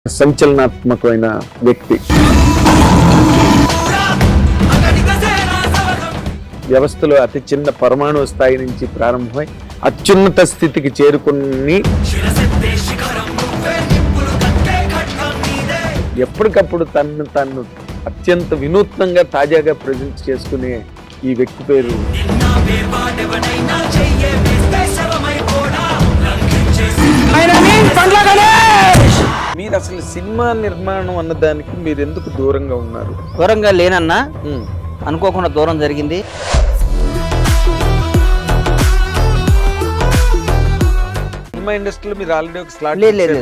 సంచలనాత్మకమైన వ్యక్తి. వ్యవస్థలో అతి చిన్న పరమాణు స్థాయి నుంచి ప్రారంభమై అత్యున్నత స్థితికి చేరుకుని ఎప్పటికప్పుడు తను అత్యంత వినూత్నంగా తాజాగా ప్రజెంట్ చేసుకునే ఈ వ్యక్తి పేరు మీరు అసలు సినిమా నిర్మాణం అన్నదానికి మీరు ఎందుకు దూరంగా ఉన్నారు? దూరంగా లేనన్నా అనుకోకుండా దూరం జరిగింది. సినిమా ఇండస్ట్రీలో మీరు ఆల్రెడీ ఒక స్లాట్ లేదు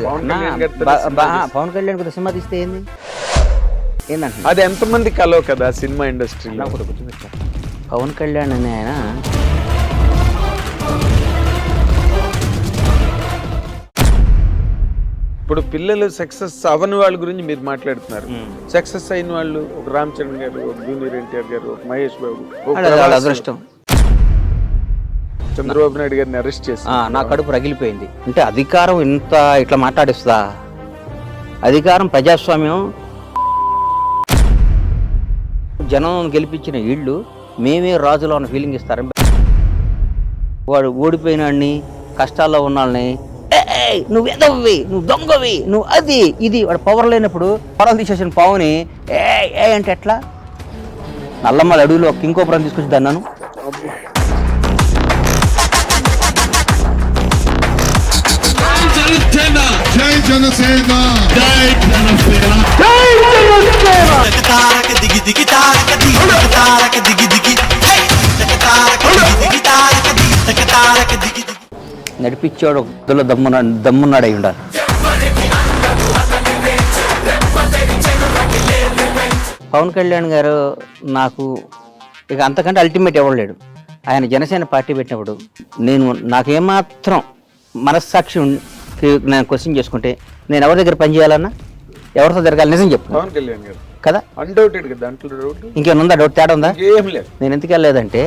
పవన్ కళ్యాణ్ కొద్దిగా సినిమా తీస్తే ఏందంటే అది ఎంతమంది కలవ కదా సినిమా ఇండస్ట్రీలో. పవన్ కళ్యాణ్ అని ఆయన ఇప్పుడు పిల్లలు సక్సెస్ అవని వాళ్ళ గురించి మీరు మాట్లాడుతున్నారు. సక్సెస్ అయిన వాళ్ళు ఒక రామ్ చరణ్ గారు, ఒక జూనియర్ ఎన్టీఆర్ గారు, ఒక మహేష్ బాబు, అదృష్టం. చంద్రబాబు నాయుడు గారిని అరెస్ట్ చేసి నా కడుపు రగిలిపోయింది. అంటే అధికారం ఇంత ఇట్లా మాట్లాడిస్తుందా? అధికారం, ప్రజాస్వామ్యం, జనం గెలిపించిన వీళ్ళు మేమే రాజులో ఉన్న ఫీలింగ్ ఇస్తారు. వాడు ఓడిపోయినాడిని, కష్టాల్లో ఉన్నాళ్ళని నువ్వు ఎదవ్వి, నువ్వు దొంగవి, నువ్వు అది ఇది, వాడు పవర్ లేనప్పుడు పవర్ తీసేసిన పావుని ఏ అంటే ఎట్లా? నల్లమ్మల అడవిలో కింకోపురం తీసుకొచ్చి దన్నాను. నడిపించాడు ఒకలో దమ్మున్నాడు అయి ఉండాలి. పవన్ కళ్యాణ్ గారు నాకు ఇక అంతకంటే అల్టిమేట్ ఇవ్వలేడు. ఆయన జనసేన పార్టీ పెట్టినప్పుడు నాకేమాత్రం మనస్సాక్షి నేను క్వశ్చన్ చేసుకుంటే నేను ఎవరి దగ్గర పనిచేయాలన్నా, ఎవరితో జరగాలి, నిజం చెప్పు. పవన్ కళ్యాణ్ గారు కదా, అన్డౌటెడ్ కదా, దాంట్లో డౌట్ ఇంకేముందా? డౌట్ తేడా ఉందా? ఏం లేదు. నేను ఎందుకు వెళ్ళలేదంటే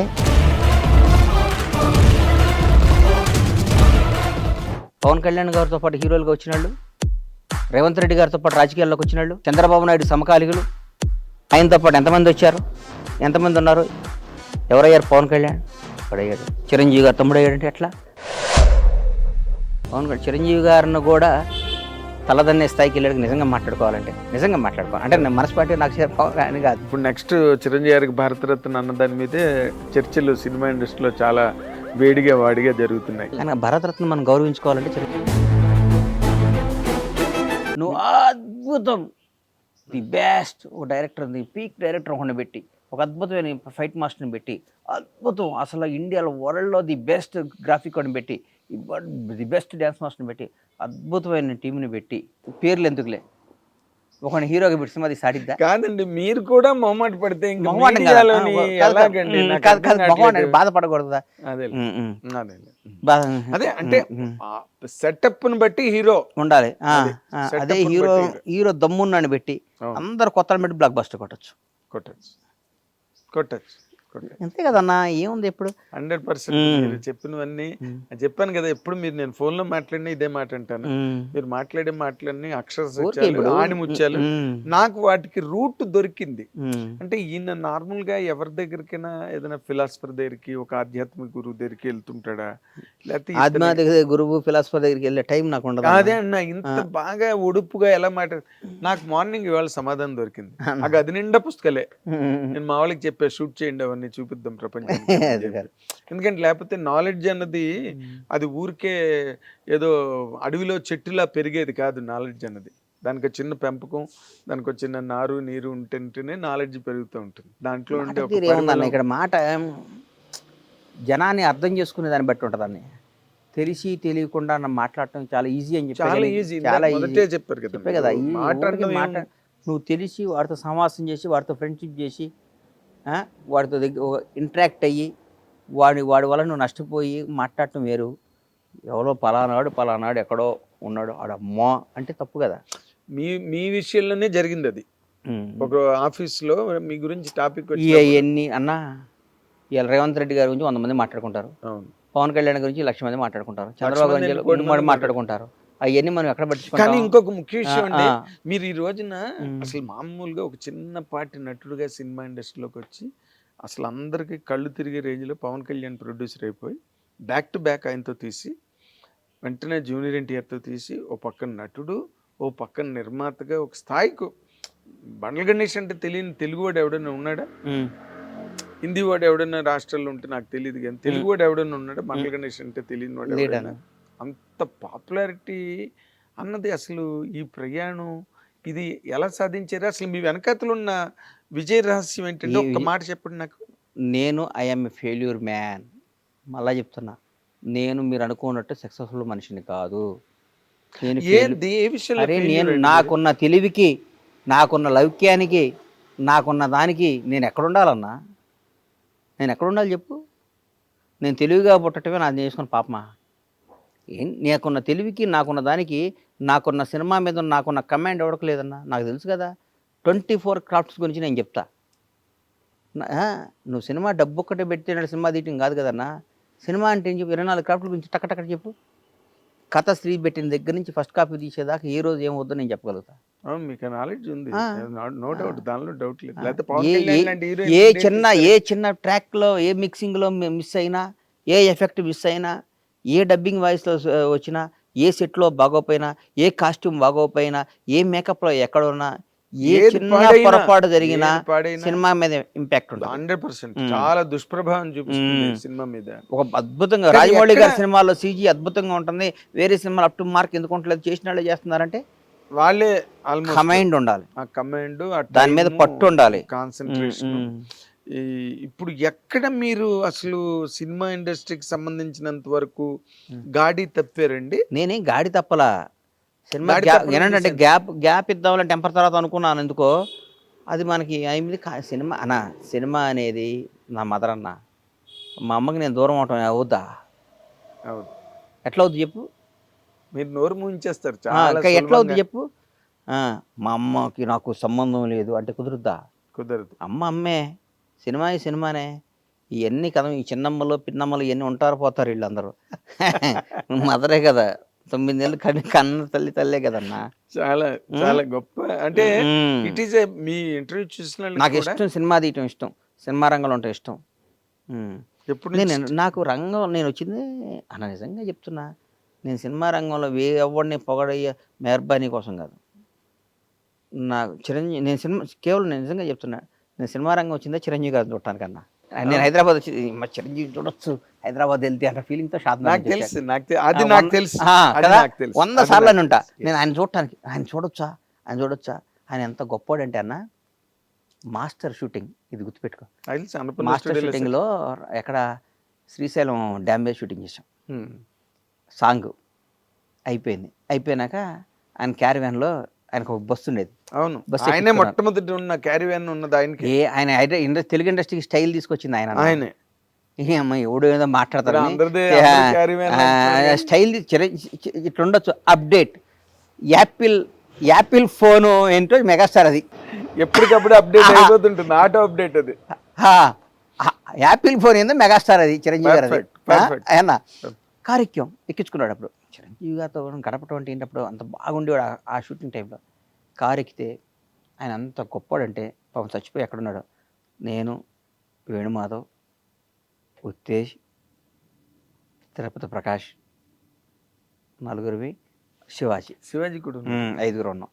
పవన్ కళ్యాణ్ గారితో పాటు హీరోలుగా వచ్చిన వాళ్ళు, రేవంత్ రెడ్డి గారితో పాటు రాజకీయాల్లోకి వచ్చిన వాళ్ళు, చంద్రబాబు నాయుడు సమకాలికులు, ఆయనతో పాటు ఎంతమంది వచ్చారు, ఎంతమంది ఉన్నారు? ఎవరయ్యారు? పవన్ కళ్యాణ్ అయ్యాడు. చిరంజీవి గారు తమ్ముడు అయ్యాడంటే ఎట్లా? పవన్ కళ్యాణ్ చిరంజీవి గారిని కూడా తలదన్నే స్థాయికి వెళ్ళాడు. నిజంగా మాట్లాడుకోవాలి అంటే నేను మనస్పాటి నాకు పవన్ కాదు. ఇప్పుడు నెక్స్ట్ చిరంజీవి గారికి భారతరత్న అన్న దాని మీదే చర్చలు సినిమా ఇండస్ట్రీలో చాలా వేడిగా వాడిగా జరుగుతున్నాయి. కానీ భారతరత్న మనం గౌరవించుకోవాలంటే నువ్వు అద్భుతం, ది బెస్ట్, ఒక డైరెక్టర్, ది పీక్ డైరెక్టర్ ఒకటి పెట్టి, ఒక అద్భుతమైన ఫైట్ మాస్టర్ని పెట్టి, అద్భుతం అసలు ఇండియాలో వరల్డ్లో ది బెస్ట్ గ్రాఫిక్ అని పెట్టి, ది బెస్ట్ డ్యాన్స్ మాస్టర్ని పెట్టి, అద్భుతమైన టీంని పెట్టి, పేర్లు ఎందుకులే, ఒక హీరోగా పెట్టి సినిమా సాటిద్దా? కాదండి, మీరు కూడా మొహమాట పడితే బాధపడకూడదా? అదే అంటే సెటప్ ని బట్టి హీరో ఉండాలి. అదే హీరో దమ్మున్నాని పెట్టి అందరు కొత్త పెట్టి బ్లాక్ బస్టర్ కొట్టచ్చు. అంతే కదన్నా, ఏముంది? ఎప్పుడు 100% మీరు చెప్పినవన్నీ చెప్పాను కదా. ఎప్పుడు నేను ఫోన్ లో మాట్లాడినా ఇదే మాట అంటాను. మీరు మాట్లాడే మాటలన్నీ అక్షరాలు ఆణిముత్యాలు. నాకు వాటికి రూట్ దొరికింది. అంటే ఈయన నార్మల్ గా ఎవరి దగ్గరికైనా ఏదైనా ఫిలాసఫర్ దగ్గరికి, ఒక ఆధ్యాత్మిక గురువు దగ్గరికి వెళ్తుంటాడా, లేకపోతే ఆధ్యాత్మిక గురువు ఫిలాసఫర్ దగ్గరికి వెళ్ళే టైం నాకు ఉండదు. అదే అన్న, ఇంత బాగా ఒడుపుగా ఎలా నాకు మార్నింగ్ ఇవాళ సమాధానం దొరికింది. ఆ గది నిండా పుస్తకాలే. నేను మా వాళ్ళకి చెప్పా, షూట్ చేయండి, అవన్నీ చూపిద్దాం ప్రపంచానికి. ఎందుకంటే లేకపోతే నాలెడ్జ్ అన్నది అది ఊరికే ఏదో అడవిలో చెట్టులా పెరిగేది కాదు. నాలెడ్జ్ అన్నది దానికి చిన్న పెంపకం, దానికి చిన్న నారు నీరు ఉంటేనే నాలెడ్జ్ పెరుగుతూ ఉంటుంది. దాంట్లో ఉంటే ఇక్కడ మాట జనాన్ని అర్థం చేసుకునే దాన్ని బట్టి ఉంటుందని, తెలిసి తెలియకుండా మాట్లాడటం చాలా ఈజీ అని చెప్పి చాలా ఈజీ చెప్పారు కదా. నువ్వు తెలిసి వాడితో సమాసం చేసి, వాడితో ఫ్రెండ్షిప్ చేసి, వాడితో ఇంటరాక్ట్ అయ్యి వాడి వల్ల నువ్వు నష్టపోయి మాట్లాడటం వేరు. ఎవరో పలానాడు ఎక్కడో ఉన్నాడు ఆడమ్మా అంటే తప్పు కదా. మీ విషయంలోనే జరిగింది అది. ఒక ఆఫీస్ లో మీ గురించి టాపిక్ ఎన్ని అన్నా, ఇవాళ రేవంత్ రెడ్డి గారి గురించి 100 మంది మాట్లాడుకుంటారు, పవన్ కళ్యాణ్ గురించి 1,00,000 మంది మాట్లాడుకుంటారు, చంద్రబాబు గురించి మాట్లాడుకుంటారు, అవన్నీ మనం ఎక్కడ కానీ పట్టించుకుంటాం? ఇంకొక ముఖ్య విషయం ఆ, అండి, ఆ. మీరు ఈ రోజున ఉమ్. అసలు మామూలుగా ఒక చిన్నపాటి నటుడుగా సినిమా ఇండస్ట్రీలోకి వచ్చి అసలు అందరికీ కళ్ళు తిరిగే రేంజ్లో పవన్ కళ్యాణ్ ప్రొడ్యూసర్ అయిపోయి బ్యాక్ టు బ్యాక్ ఆయనతో తీసి వెంటనే జూనియర్ ఎన్టీఆర్తో తీసి ఓ పక్కన నటుడు, ఓ పక్కన నిర్మాతగా ఒక స్థాయికి బండ్ల గణేష్ అంటే తెలియని తెలుగువాడు ఎవడైనా ఉన్నాడా? ఉమ్. హిందీ వాడు ఎవడైనా రాష్ట్రాల్లో ఉంటే నాకు తెలియదు, కానీ తెలుగు వాడు ఎవడైనా ఉన్నాడా బండ్ల గణేష్ అంటే తెలియని వాడు ఎవడైనా? లేడన్న. అంత పాపులారిటీ అన్నది అసలు ఈ ప్రయాణం ఇది ఎలా సాధించారు? అసలు మీ వెనకాతలు ఉన్న విజయ రహస్యం ఏంటంటే ఒక్క మాట చెప్పండి నాకు. నేను ఐఎమ్ ఏ ఫెయిల్యూర్ మ్యాన్. మళ్ళా చెప్తున్నా, నేను మీరు అనుకున్నట్టు సక్సెస్ఫుల్ మనిషిని కాదు. నేను ఏ విషయంలో అరే failure నేను అండి? నాకున్న తెలివికి, నాకున్న లౌక్యానికి, నాకున్న దానికి నేను ఎక్కడుండాలన్నా? నేను ఎక్కడుండాలి చెప్పు? నేను తెలివిగా పుట్టటమే నాది చేసుకున్న పాపమా? నాకున్న తెలివికి, నాకున్న దానికి, నాకున్న సినిమా మీద నాకున్న కమాండ్ ఎవరికి లేదన్నా. నాకు తెలుసు కదా. 24 క్రాఫ్ట్స్ గురించి నేను చెప్తా. నువ్వు సినిమా డబ్బు ఒక్కటే పెడితే సినిమా తీయటం కాదు కదన్నా. సినిమా అంటే ఏం చెప్పు? 24 క్రాఫ్ట్ల గురించి టక్క చెప్పు. కథ స్త్రీ పెట్టిన దగ్గర నుంచి ఫస్ట్ కాపీ తీసేదాకా ఏ రోజు ఏమవుద్దో నేను చెప్పగలుగుతా. అవును, మీకు నాలెడ్జ్ ఉంది, ఆ. నో డౌట్, దానిలో డౌట్ లేదు. ఆ. లేకపోతే పవన్ ఏ కళ్యాణ్ లాంటి హీరో ఏ చిన్న ట్రాక్లో, ఏ మిక్సింగ్లో మిస్ అయినా, ఏ ఎఫెక్ట్ మిస్ అయినా, ఏ డబ్బింగ్ వాయిస్లో వచ్చినా, ఏ సెట్లో బాగోపోయినా, ఏ కాస్ట్యూమ్ బాగోపోయినా, ఏ మేకప్లో ఎక్కడున్నా, ఏ ఏది చిన్న పాడైనా, పొరపాటు జరిగినా ఏది పాడైనా సినిమా మీద ఇంపాక్ట్ ఉంటుంది. 100% చాలా దుష్ప్రభావం చూపిస్తుంది సినిమా మీద. ఒక అద్భుతంగా కానీ రాజమౌళి గారి ఎక్కడ- సినిమాలో సీజీ అద్భుతంగా ఉంటుంది. వేరే సినిమాలు అప్ టు మార్క్ ఎందుకు ఉండలేదు? చేసిన వాళ్ళే చేస్తున్నారంటే వాళ్ళే ఆల్మోస్ట్ కమైండ్ ఉండాలి, ఆ కమాండ్, దాని మీద పట్టు ఉండాలి, కాన్సన్ట్రేషన్. ఇప్పుడు ఎక్కడ మీరు అసలు సినిమా ఇండస్ట్రీకి సంబంధించినంత వరకు గాడి తప్పారండి? నేనేం గాడి తప్పలా. సినిమా గాడి గ్యాప్ తప్పడం ఏంటంటే చూశాను. గ్యాప్ ఇద్దామని టెంపర్ తర్వాత అనుకున్నాను ఎందుకో. అది మనకి అయింది. సినిమా అన్నా, సినిమా అనేది నా మదర్ అన్న. మా అమ్మకి నేను దూరం అవటం అవుద్దా? అవును, ఎట్లా అవుద్ది చెప్పు? మీరు నోరు మూయించేస్తారు ఇంకా చాలా ఎట్లా అవుద్ది సులభంగా. చెప్పు? మా అమ్మకి నాకు సంబంధం లేదు అంటే కుదురుద్దా? కుదరదు. అమ్మ అమ్మే, సినిమా ఈ సినిమానే. ఇవన్నీ కదా, ఈ చిన్నమ్మలు పిన్నమ్మలు ఇవన్నీ ఉంటారు పోతారు వీళ్ళందరూ. మదరే కదా, 9 నెలలు కన్న తల్లే కదన్నా. చాలా చాలా గొప్ప. అంటే మ్మ్. ఇట్ ఈస్ మీ ఇంటర్వ్యూ చూసిన నాకు ఇష్టం, సినిమా తీయటం ఇష్టం, సినిమా రంగంలో ఉంటే ఇష్టం. ఎప్పుడు నాకు రంగం నేను వచ్చింది అన్న, నిజంగా చెప్తున్నా. నేను సినిమా రంగంలో ఎవరిని పొగడయ్యే మెహర్బానీ కోసం కాదు. నాకు చిరంజీవి, నేను సినిమా కేవలం నేను నిజంగా చెప్తున్నా, నేను సినిమా రంగం వచ్చిందే చిరంజీవి గారిని చూడటానికన్నా. నేను హైదరాబాద్ వచ్చి మా చిరంజీవి చూడొచ్చు, హైదరాబాద్ వెళ్తే అన్న ఫీలింగ్తో నాకు తెలుసు, అది నాకు తెలుసు, అది కదా, నాకు తెలుసు. 100 సార్లు అని ఉంటా నేను ఆయన చూడటానికి. ఆయన చూడొచ్చా ఆయన ఎంత గొప్పోడంటే అన్న. మాస్టర్ షూటింగ్, ఇది గుర్తుపెట్టుకో. మాస్టర్ షూటింగ్లో ఎక్కడ శ్రీశైలం డ్యామ్ మీద షూటింగ్ చేసాం. సాంగ్ అయిపోయినాక ఆయన క్యారివ్యాన్లో ఆయనకు ఒక బస్సు ఉండేది. అవును, బస్సు ఆయనే ఎక్కించుకున్నాను. మొట్టమొదటి ఉన్న క్యారీవ్యాన్ ఉన్నది ఆయనకి. ఆయన తెలుగు ఇండస్ట్రీకి స్టైల్ తీసుకొచ్చింది ఆయన. ఆయనే అమ్మాయి ఎవడు ఏదో మాట్లాడతారు, అందరిదే caravan స్టైల్ ఇట్లుండొచ్చు. అప్డేట్ యాపిల్ ఫోను ఏంటో మెగాస్టార్ అది ఎప్పటికప్పుడు అప్డేట్ అయిపోతుంటుంది, ఆటో అప్డేట్ అది. యాపిల్ ఫోన్ ఏందో మెగాస్టార్ అది, చిరంజీవి గారు. Perfect, perfect. ఆయన కారెక్యం ఎక్కించుకున్నాడు. అప్పుడు చిరంజీవి గారితో గడపటం అంటే ఏంటప్పుడు అంత బాగుండేవాడు ఆ షూటింగ్ టైంలో. కారు ఎక్కితే ఆయన అంత గొప్పవాడంటే, పాపం చచ్చిపోయి ఎక్కడున్నాడు. నేను, వేణుమాధవ్, ఉత్తేజ్, తిరుపతి ప్రకాష్, నలుగురివి, శివాజీ కూడా 5గురు ఉన్నాం.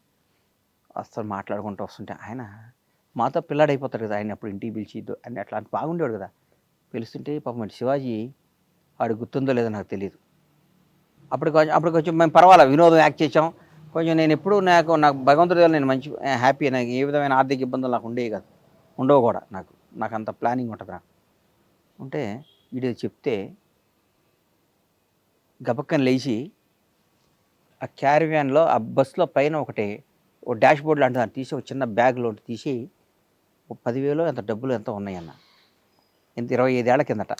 అసలు మాట్లాడుకుంటూ వస్తుంటే ఆయన మాతో పిల్లాడైపోతాడు కదా. ఆయన అప్పుడు ఇంటికి పిలిచిద్దు అని అట్లా బాగుండేవాడు కదా. పిలుస్తుంటే పాపం శివాజీ వాడు గుర్తుందో లేదో నాకు తెలియదు. అప్పుడు కొంచెం మేము పర్వాలేదు, వినోదం యాక్ట్ చేసాం కొంచెం. నేను ఎప్పుడు నాకు భగవంతుడి వల్ల నేను మంచి హ్యాపీ. నాకు ఏ విధమైన ఆర్థిక ఇబ్బందులు నాకు ఉండేవి కాదు, ఉండవు కూడా. నాకు అంత ప్లానింగ్ ఉంటుంది. నాకు ఉంటే వీడియో చెప్తే గబక్కని లేచి ఆ క్యారివ్యాన్లో, ఆ బస్సులో పైన ఓ డాష్ బోర్డ్ లాంటి దాన్ని తీసి, ఒక చిన్న బ్యాగ్లో తీసి, 10,000 ఎంత డబ్బులు ఎంత ఉన్నాయన్న. ఇంత 25 ఏళ్ల కిందట.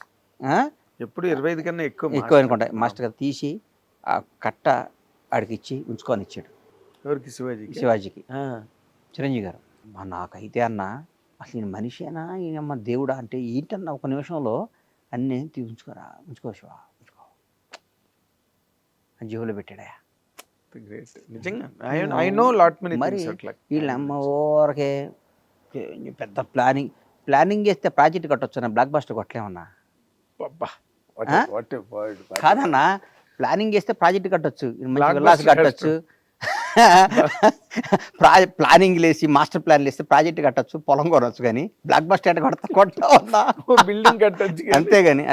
ఎప్పుడు 25 కన్నా ఎక్కువ అనుకుంటా. మాస్టర్ గారు తీసి ఆ కట్ట ఆడికి ఇచ్చి ఉంచుకొని ఇచ్చాడు. ఎవరికి? శివాజీకి. చిరంజీవి గారు. నాకైతే అన్న అసలు ఈయన మనిషేనా, ఈయనమ్మ దేవుడా అంటే ఏంటన్నా. ఒక నిమిషంలో అన్నీ ఉంచుకో శివ, ఉంచుకో అని జేబులో పెట్టాడా. గ్రేట్ నిజంగా. ఐ నో లాట్ మెనీ మరి థింగ్స్ అట్లా. వీళ్ళమ్మ ఊరకే పెద్ద ప్లానింగ్ చేస్తే ప్రాజెక్ట్ కట్టొచ్చు, బ్లాక్ బస్టర్ కొట్టలేమన్నా. అబ్బా, ఆ? what a word. కాదన్నా, ప్లానింగ్ చేస్తే ప్రాజెక్ట్ కట్టొచ్చు, Blockbuster విల్లాస్ కట్టొచ్చు. ప్లానింగ్ లేసి మాస్టర్ ప్లాన్ వేస్తే ప్రాజెక్ట్ కట్టొచ్చు, పొలం కొనొచ్చు, కానీ బ్లాక్ బస్టర్ కొట్టవన్నా. బిల్డింగ్ కట్టొచ్చు. అంతేగాని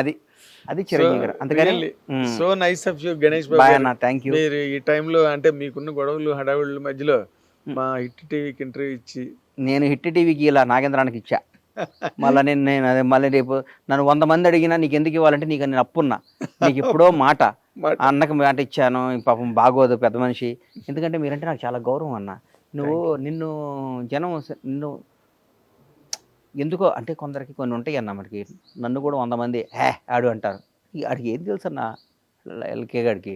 అది చిరంజీవి గారు. అందుకని so nice of you Ganesh bye Babu. అన్న, థ్యాంక్ యూ. మీరు ఈ టైంలో అంటే మీకున్న గొడవలు హడావుళ్ళ మధ్యలో మా హిట్ టీవీకి ఇంటర్వ్యూ ఇచ్చి నేను హిట్ టీవీకి ఇలా నాగేంద్రానికి ఇచ్చా. మళ్ళీ నేను అదే మళ్ళీ రేపు నన్ను 100 మంది అడిగినా నీకు ఎందుకు ఇవ్వాలంటే నీకు నేను అప్పున్నా, నీకు ఇప్పుడో మాట అన్నకి మాట ఇచ్చాను, పాపం బాగోదు పెద్ద మనిషి. ఎందుకంటే మీరంటే నాకు చాలా గౌరవం అన్న. నిన్ను జనం నిన్ను ఎందుకో అంటే కొందరికి కొన్ని ఉంటాయి అన్న, మనకి నన్ను కూడా 100 మంది ఆడు అంటారు. ఆడికి ఏం తెలుసు అన్న, ఎల్కే గాడికి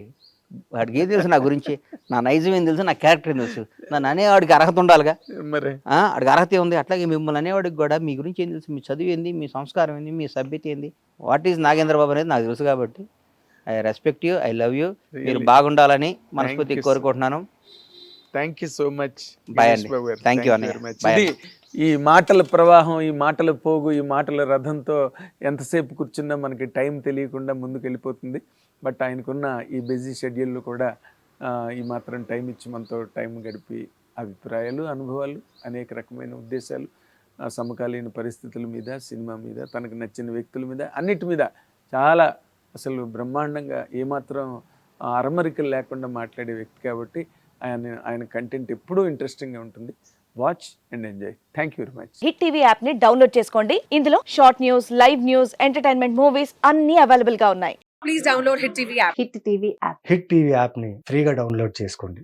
వాడికి ఏం తెలుసు నా గురించి, నా నైజం ఏం తెలుసు, నా క్యారెక్టర్ ఏం తెలుసు. నన్ను అనేవాడికి అర్హత ఉండాలిగా, మరి వాడికి అర్హత ఉంది. అట్లాగే మిమ్మల్ని అనేవాడికి కూడా మీ గురించి ఏం తెలుసు, మీ చదువు ఏంది, మీ సంస్కారం ఏంది, మీ సభ్యత ఏంది, వాట్ ఈజ్ నాగేంద్ర బాబు అనేది నాకు తెలుసు. కాబట్టి I respect you, I love you. మీరు బాగుండాలని మనస్ఫూర్తిగా కోరుకుంటున్నాను. Thank you so much. Bye అండి. థ్యాంక్ యూ అన్నయ్య. బాయ్. ఇది ఈ మాటల ప్రవాహం, ఈ మాటల పోగు, ఈ మాటల రథంతో ఎంతసేపు కూర్చున్నా మనకి టైం తెలియకుండా ముందుకు వెళ్ళిపోతుంది. బట్ ఆయనకున్న ఈ బిజీ షెడ్యూల్లో కూడా ఈ మాత్రం టైం ఇచ్చి మనతో టైం గడిపి అభిప్రాయాలు, అనుభవాలు, అనేక రకమైన ఉద్దేశాలు, సమకాలీన పరిస్థితుల మీద, సినిమా మీద, తనకు నచ్చిన వ్యక్తుల మీద, అన్నిటి మీద చాలా అసలు బ్రహ్మాండంగా ఏమాత్రం అరమరికలు లేకుండా మాట్లాడే వ్యక్తి. కాబట్టి ఆయన కంటెంట్ ఎప్పుడూ ఇంట్రెస్టింగ్గా ఉంటుంది. Watch and enjoy. Thank you very much. Hit TV app ని డౌన్లోడ్ చేసుకోండి. ఇందులో short news, live news, entertainment movies అన్ని అవైలబుల్ గా ఉన్నాయి. Please download Hit TV app. Hit TV app. Hit TV యాప్ని ఫ్రీగా డౌన్లోడ్ చేసుకోండి.